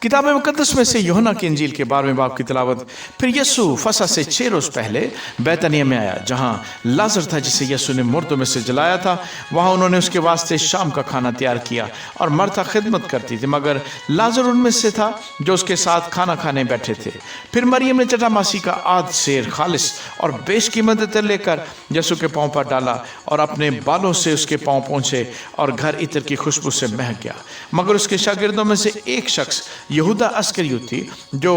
کتاب مقدس میں سے یوحنا کی انجیل کے 12ویں باب کی تلاوت۔ پھر یسوع فصح سے 6 روز پہلے بیتنیہ میں آیا، جہاں لازر تھا جسے یسوع نے مردوں میں سے جلایا تھا۔ وہاں انہوں نے اس کے واسطے شام کا کھانا تیار کیا، اور مرتا خدمت کرتی تھی، مگر لازر ان میں سے تھا جو اس کے ساتھ کھانا کھانے بیٹھے تھے۔ پھر مریم نے جٹاماسی کا آدھ سیر خالص اور بیش قیمت عطر لے کر یسوع کے پاؤں پر ڈالا، اور اپنے بالوں سے اس کے پاؤں پہنچے، اور گھر عطر کی خوشبو سے مہک گیا۔ مگر اس کے شاگردوں میں سے ایک شخص یہودا اسکریوتی جو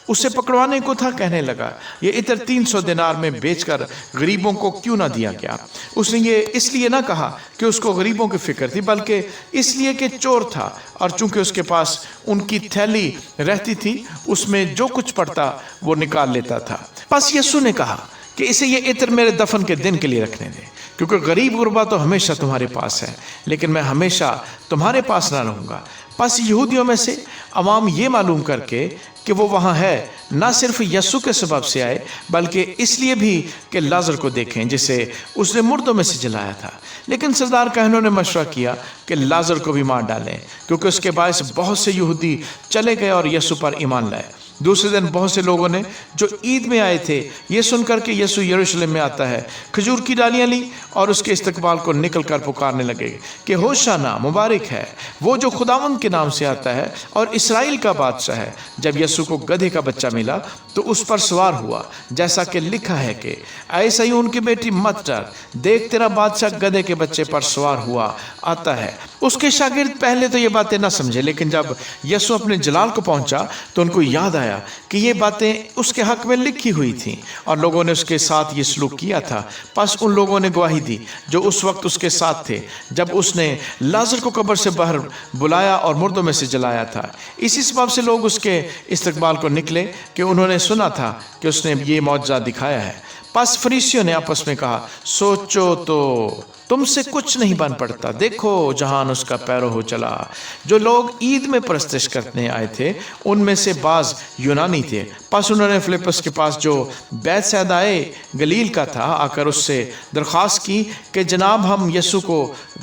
اسے پکڑوانے کو تھا، کہنے لگا، یہ عطر 300 دینار میں بیچ کر غریبوں کو کیوں نہ دیا گیا؟ اس نے یہ اس لیے نہ کہا کہ اس کو غریبوں کی فکر تھی، بلکہ اس لیے کہ چور تھا، اور چونکہ اس کے پاس ان کی تھیلی رہتی تھی، اس میں جو کچھ پڑتا وہ نکال لیتا تھا۔ پس یسوع نے کہا کہ اسے یہ عطر میرے دفن کے دن کے لیے رکھنے دیں، کیونکہ غریب غربا تو ہمیشہ تمہارے پاس ہے، لیکن میں ہمیشہ تمہارے پاس نہ رہوں گا۔ پس یہودیوں میں سے عوام یہ معلوم کر کے کہ وہ وہاں ہے، نہ صرف یسوع کے سبب سے آئے، بلکہ اس لیے بھی کہ لازر کو دیکھیں جسے اس نے مردوں میں سے جلایا تھا۔ لیکن سردار کاہنوں نے مشورہ کیا کہ لازر کو بھی مار ڈالیں، کیونکہ اس کے باعث بہت سے یہودی چلے گئے اور یسوع پر ایمان لائے۔ دوسرے دن بہت سے لوگوں نے جو عید میں آئے تھے، یہ سن کر کہ یسوع یروشلم میں آتا ہے، کھجور کی ڈالیاں لی اور اس کے استقبال کو نکل کر پکارنے لگے کہ ہوشانا، مبارک ہے وہ جو خداوند کے نام سے آتا ہے، اور اسرائیل کا بادشاہ ہے۔ جب یسوع کو گدھے کا بچہ ملا تو اس پر سوار ہوا، جیسا کہ لکھا ہے کہ اے صہیون کی بیٹی مت ڈر، دیکھ تیرا بادشاہ گدھے کے بچے پر سوار ہوا آتا ہے۔ اس کے شاگرد پہلے تو یہ باتیں نہ سمجھے، لیکن جب یسوع اپنے جلال کو پہنچا تو ان کو یاد آیا کہ یہ باتیں اس کے حق میں لکھی ہوئی تھیں، اور لوگوں نے اس کے ساتھ یہ سلوک کیا تھا۔ پس ان لوگوں نے گواہی دی جو اس وقت اس کے ساتھ تھے، جب اس نے لازر کو قبر سے باہر بلایا اور مردوں میں سے جلایا تھا۔ اسی سبب سے لوگ اس کے استقبال کو نکلے کہ انہوں نے سنا تھا کہ اس نے یہ معجزہ دکھایا ہے۔ پس فریسیوں نے آپس میں کہا، سوچو تو تم سے کچھ نہیں بن پڑتا، دیکھو جہان اس کا پیرو ہو چلا۔ جو لوگ عید میں پرستش کرنے آئے تھے ان میں سے بعض یونانی تھے۔ پس انہوں نے فلپس کے پاس جو بیت سیدا گلیل کا تھا آ کر اس سے درخواست کی کہ جناب ہم یسوع کو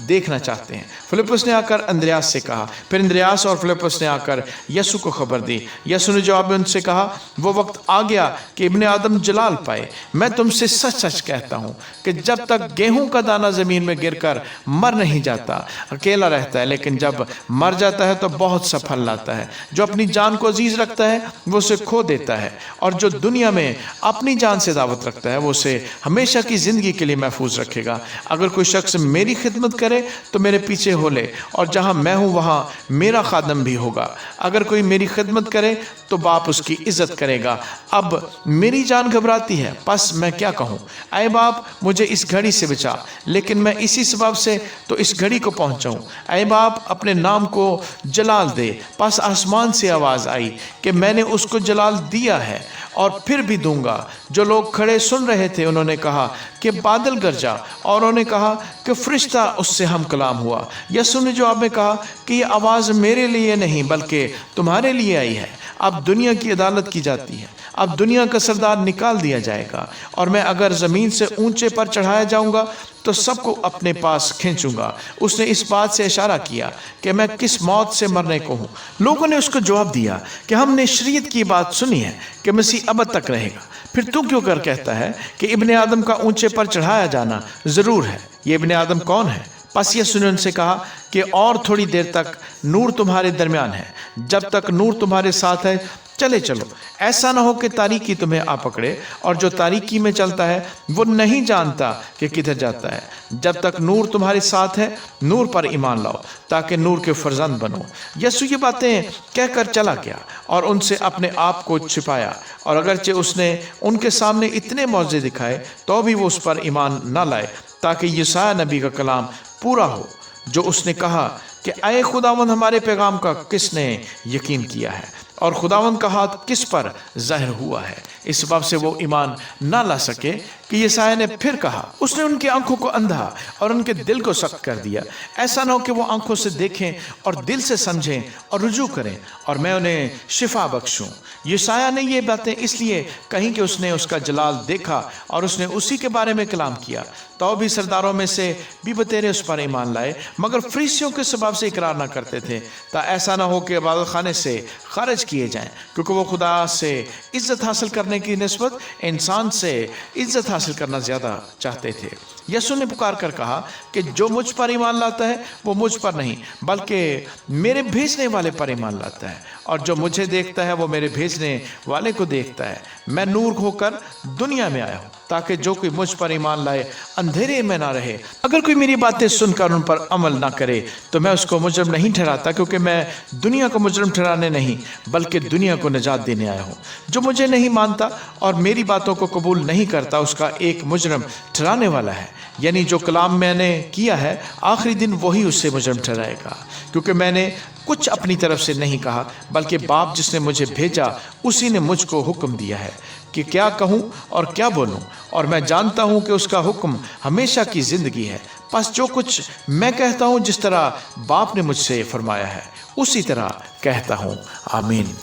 دیکھنا چاہتے ہیں۔ فلپس نے آ کر اندریاس سے کہا، پھر اندریاس اور فلپس نے آ کر یسوع کو خبر دی۔ یسوع نے جواب میں ان سے کہا، وہ وقت آ گیا کہ ابن آدم جلال پائے۔ میں تم سے سچ سچ کہتا ہوں کہ جب تک گیہوں کا دانہ زمین میں گر کر مر نہیں جاتا، اکیلا رہتا ہے، لیکن جب مر جاتا ہے تو بہت سا پھل لاتا ہے۔ جو اپنی جان کو عزیز رکھتا ہے وہ اسے کھو دیتا ہے، اور جو دنیا میں اپنی جان سے دعوت رکھتا ہے وہ اسے ہمیشہ کی زندگی کے لیے محفوظ رکھے گا۔ اگر کوئی شخص میری خدمت کرے تو میرے پیچھے ہو لے، اور جہاں میں ہوں وہاں میرا خادم بھی ہوگا۔ اگر کوئی میری خدمت کرے تو باپ اس کی عزت کرے گا۔ اب میری جان گھبراتی ہے، پس میں کیا کہوں؟ اے باپ مجھے اس گھڑی سے بچا، لیکن میں اسی سبب سے تو اس گھڑی کو پہنچا ہوں۔ اے باپ اپنے نام کو جلال دے۔ پس آسمان سے آواز آئی کہ میں نے اس کو جلال دیا ہے اور پھر بھی دوں گا۔ جو لوگ کھڑے سن رہے تھے انہوں نے کہا کہ بادل گرجا، اور انہوں نے کہا کہ فرشتہ اس سے ہم کلام ہوا۔ یسوع نے جواب میں کہا کہ یہ آواز میرے لیے نہیں بلکہ تمہارے لیے آئی ہے۔ اب دنیا کی عدالت کی جاتی ہے، اب دنیا کا سردار نکال دیا جائے گا، اور میں اگر زمین سے اونچے پر چڑھایا جاؤں گا تو سب کو اپنے پاس کھینچوں گا۔ اس نے اس بات سے اشارہ کیا کہ میں کس موت سے مرنے کو ہوں۔ لوگوں نے اس کو جواب دیا کہ ہم نے شریعت کی بات سنی ہے کہ مسیح ابد تک رہے گا، پھر تو کیوں کر کہتا ہے کہ ابن آدم کا اونچے پر چڑھایا جانا ضرور ہے؟ یہ ابن آدم کون ہے؟ پس یسوع نے ان سے کہا کہ اور تھوڑی دیر تک نور تمہارے درمیان ہے، جب تک نور تمہارے ساتھ ہے چلے چلو، ایسا نہ ہو کہ تاریکی تمہیں آ پکڑے، اور جو تاریکی میں چلتا ہے وہ نہیں جانتا کہ کدھر جاتا ہے۔ جب تک نور تمہارے ساتھ ہے نور پر ایمان لاؤ تاکہ نور کے فرزند بنو۔ یسوع یہ باتیں کہہ کر چلا گیا اور ان سے اپنے آپ کو چھپایا، اور اگرچہ اس نے ان کے سامنے اتنے معجزے دکھائے تو بھی وہ اس پر ایمان نہ لائے، تاکہ یسوع نبی کا کلام پورا ہو جو اس نے کہا کہ اے خداوند ہمارے پیغام کا کس نے یقین کیا ہے؟ اور خداوند کا ہاتھ کس پر ظاہر ہوا ہے۔ اس باب سے وہ ایمان نہ لا سکے کہ یسایہ نے پھر کہا، اس نے ان کی آنکھوں کو اندھا اور ان کے دل کو سخت کر دیا، ایسا نہ ہو کہ وہ آنکھوں سے دیکھیں اور دل سے سمجھیں اور رجوع کریں اور میں انہیں شفا بخشوں۔ یسایہ نے یہ باتیں اس لیے کہیں کہ اس نے اس کا جلال دیکھا اور اس نے اسی کے بارے میں کلام کیا۔ تو بھی سرداروں میں سے بھی بتیرے اس پر ایمان لائے، مگر فریسیوں کے سبب سے اقرار نہ کرتے تھے، تا ایسا نہ ہو کہ عبادت خانے سے خارج کیے جائیں، کیونکہ وہ خدا سے عزت حاصل کرنے کی نسبت انسان سے عزت حاصل کرنا زیادہ چاہتے تھے۔ یسوع نے پکار کر کہا کہ جو مجھ پر ایمان لاتا ہے وہ مجھ پر نہیں بلکہ میرے بھیجنے والے پر ایمان لاتا ہے، اور جو مجھے دیکھتا ہے وہ میرے بھیجنے والے کو دیکھتا ہے۔ میں نور ہو کر دنیا میں آیا ہوں تاکہ جو کوئی مجھ پر ایمان لائے اندھیرے میں نہ رہے۔ اگر کوئی میری باتیں سن کر ان پر عمل نہ کرے تو میں اس کو مجرم نہیں ٹھہراتا، کیونکہ میں دنیا کو مجرم ٹھہرانے نہیں بلکہ دنیا کو نجات دینے آیا ہوں۔ جو مجھے نہیں مانتا اور میری باتوں کو قبول نہیں کرتا اس کا ایک مجرم ٹھہرانے والا ہے، یعنی جو کلام میں نے کیا ہے آخری دن وہی اس سے مجرم ٹھہرائے گا، کیونکہ میں نے کچھ اپنی طرف سے نہیں کہا بلکہ باپ جس نے مجھے بھیجا اسی نے مجھ کو حکم دیا ہے کہ کیا کہوں اور کیا بولوں، اور میں جانتا ہوں کہ اس کا حکم ہمیشہ کی زندگی ہے۔ پس جو کچھ میں کہتا ہوں جس طرح باپ نے مجھ سے فرمایا ہے اسی طرح کہتا ہوں۔ آمین۔